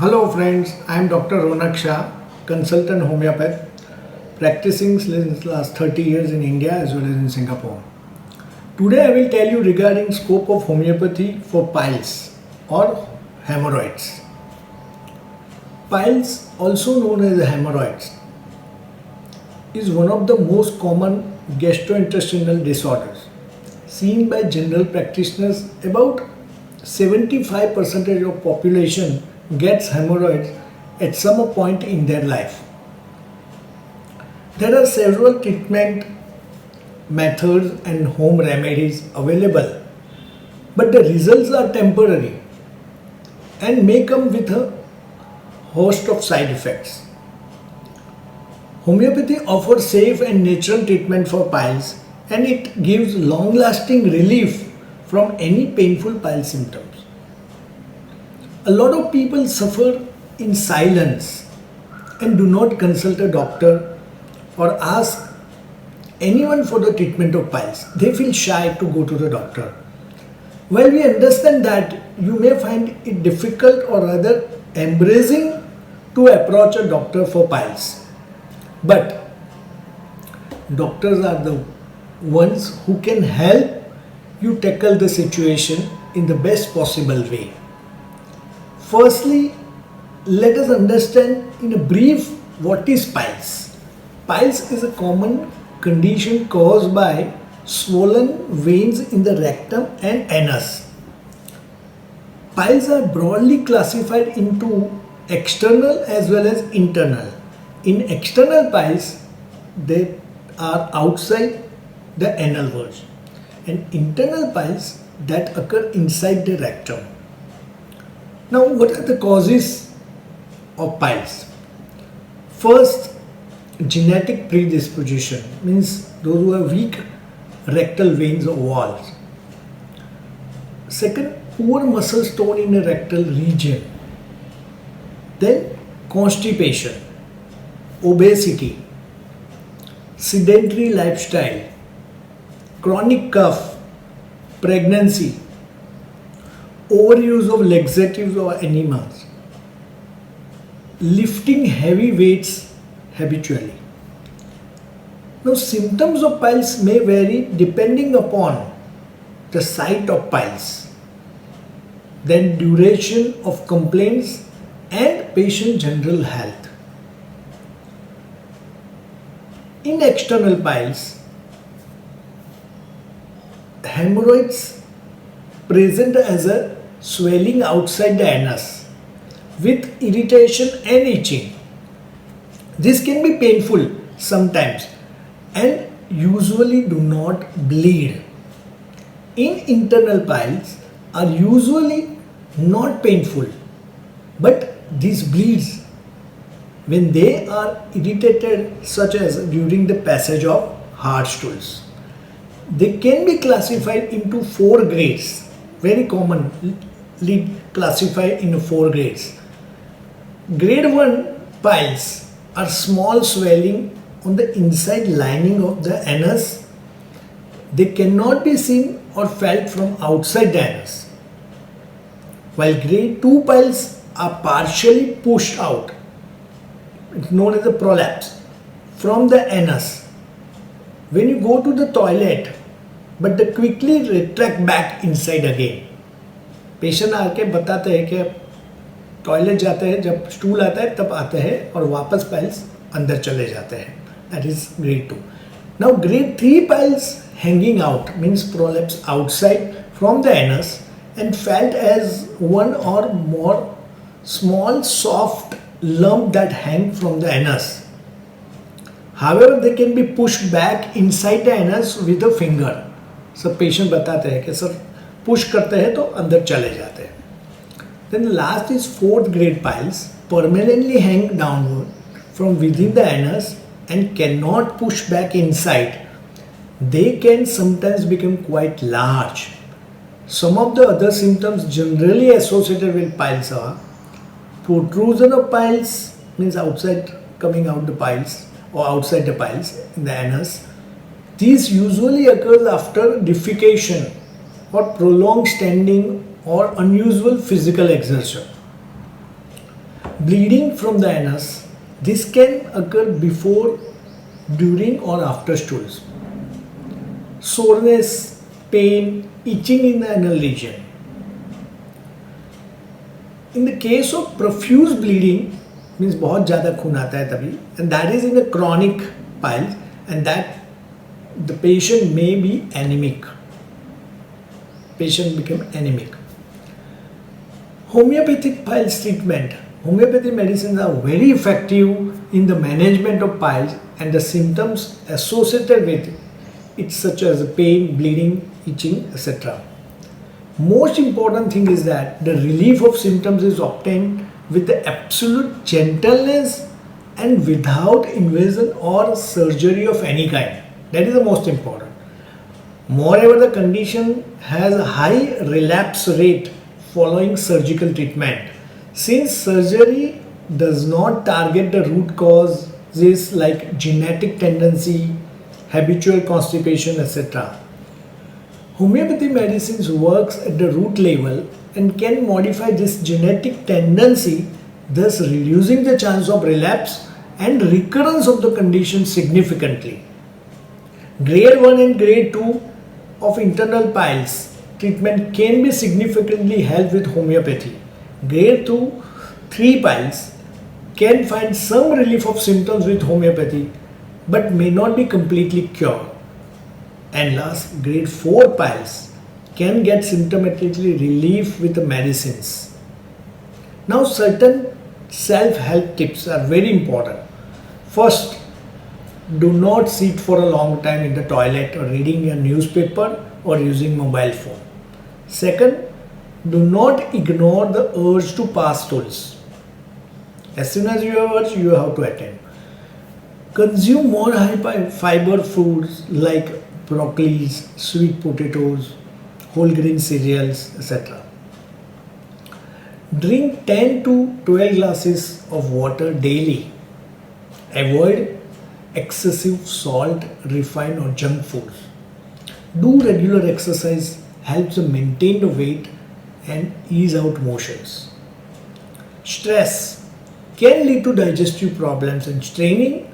Hello friends, I am Dr. Ronak Shah, consultant homeopath, practicing since last 30 years in India as well as in Singapore. Today I will tell you regarding scope of homeopathy for piles or hemorrhoids. Piles, also known as hemorrhoids, is one of the most common gastrointestinal disorders seen by general practitioners. About 75% of population gets hemorrhoids at some point in their life. There are several treatment methods and home remedies available, but the results are temporary and may come with a host of side effects. Homeopathy offers safe and natural treatment for piles, and it gives long-lasting relief from any painful pile symptoms. A lot of people suffer in silence and do not consult a doctor or ask anyone for the treatment of piles. They feel shy to go to the doctor. While we understand that, you may find it difficult or rather embarrassing to approach a doctor for piles. But doctors are the ones who can help you tackle the situation in the best possible way. Firstly, let us understand in a brief what is piles. Piles is a common condition caused by swollen veins in the rectum and anus. Piles are broadly classified into external as well as internal. In external piles, they are outside the anal verge, and internal piles that occur inside the rectum. Now, what are the causes of piles? First, genetic predisposition means those who have weak rectal veins or walls. Second, poor muscle tone in the rectal region. Then, constipation, obesity, sedentary lifestyle, chronic cough, pregnancy, overuse of laxatives or enemas, lifting heavy weights habitually. Now, symptoms of piles may vary depending upon the site of piles, then duration of complaints and patient general health. In external piles, hemorrhoids present as a swelling outside the anus with irritation and itching. This can be painful sometimes and usually do not bleed. In internal piles are usually not painful, but these bleeds when they are irritated, such as during the passage of hard stools. They can be classified into 4 grades, very commonly classified in 4 grades. Grade 1 piles are small swelling on the inside lining of the anus. They cannot be seen or felt from outside the anus. While grade 2 piles are partially pushed out, it's known as a prolapse, from the anus when you go to the toilet, but they quickly retract back inside again. Patient आके बताते हैं कि toilet जाते हैं, जब stool आता है तब आते हैं और वापस पाइल्स अंदर चले जाते हैं. That is grade 2. Now grade 3 piles hanging out means prolapse outside from the anus and felt as one or more small soft lump that hang from the anus. However, they can be pushed back inside the anus with a finger. सब patient बताते हैं कि sir push करते हैं तो अंदर चले जाते हैं. Then the last is 4th grade piles, permanently hang downward from within the anus and cannot push back inside. They can sometimes become quite large. Some of the other symptoms generally associated with piles are protrusion of piles, means outside coming out the piles or outside the piles in the anus. These usually occur after defecation or prolonged standing or unusual physical exertion. Bleeding from the anus, this can occur before, during or after stools. Soreness, pain, itching in the anal region. In the case of profuse bleeding, means बहुत ज़्यादा खून आता है तभी, and that is in the chronic piles, and that the patient may be anemic. Patient become anemic. Homeopathic piles treatment. Homeopathic medicines are very effective in the management of piles and the symptoms associated with it, such as pain, bleeding, itching, etc. Most important thing is that the relief of symptoms is obtained with the absolute gentleness and without invasion or surgery of any kind. That is the most important. Moreover, the condition has a high relapse rate following surgical treatment. Since surgery does not target the root causes like genetic tendency, habitual constipation, etc. Homeopathy medicines works at the root level and can modify this genetic tendency, thus reducing the chance of relapse and recurrence of the condition significantly. Grade 1 and grade 2 of internal piles treatment can be significantly helped with homeopathy. Grade 2, 3 piles can find some relief of symptoms with homeopathy but may not be completely cured. And last, grade 4 piles can get symptomatically relief with the medicines. Now certain self-help tips are very important. First, do not sit for a long time in the toilet or reading a newspaper or using mobile phone. Second, do not ignore the urge to pass stools. As soon as you have urge, you have to attend. Consume more high fiber foods like broccoli, sweet potatoes, whole grain cereals, etc. Drink 10 to 12 glasses of water daily. Avoid excessive salt, refined or junk foods. Do regular exercise, helps to maintain the weight and ease out motions. Stress can lead to digestive problems and straining,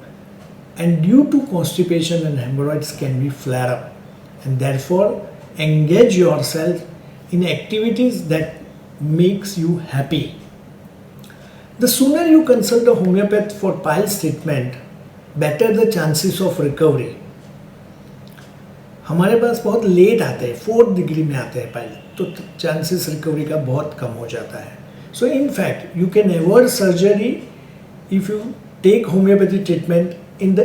and due to constipation and hemorrhoids can be flare up, and therefore engage yourself in activities that makes you happy. The sooner you consult a homeopath for piles treatment, better the chances of recovery. हमारे पास बहुत late आते हैं, 4th degree में आते हैं pile, तो chances recovery का बहुत कम हो जाता है. So in fact you can avoid surgery if you take homeopathy treatment in the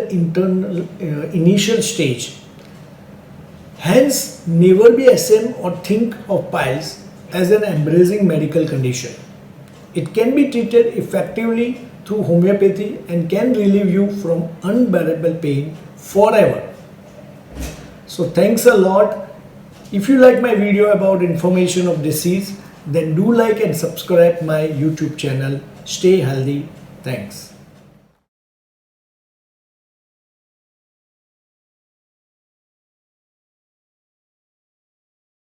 initial stage. Hence, never be assume or think of piles as an embarrassing medical condition. It can be treated effectively through homeopathy and can relieve you from unbearable pain forever. So thanks a lot. If you like my video about information of disease, then do like and subscribe my YouTube channel. Stay healthy. Thanks.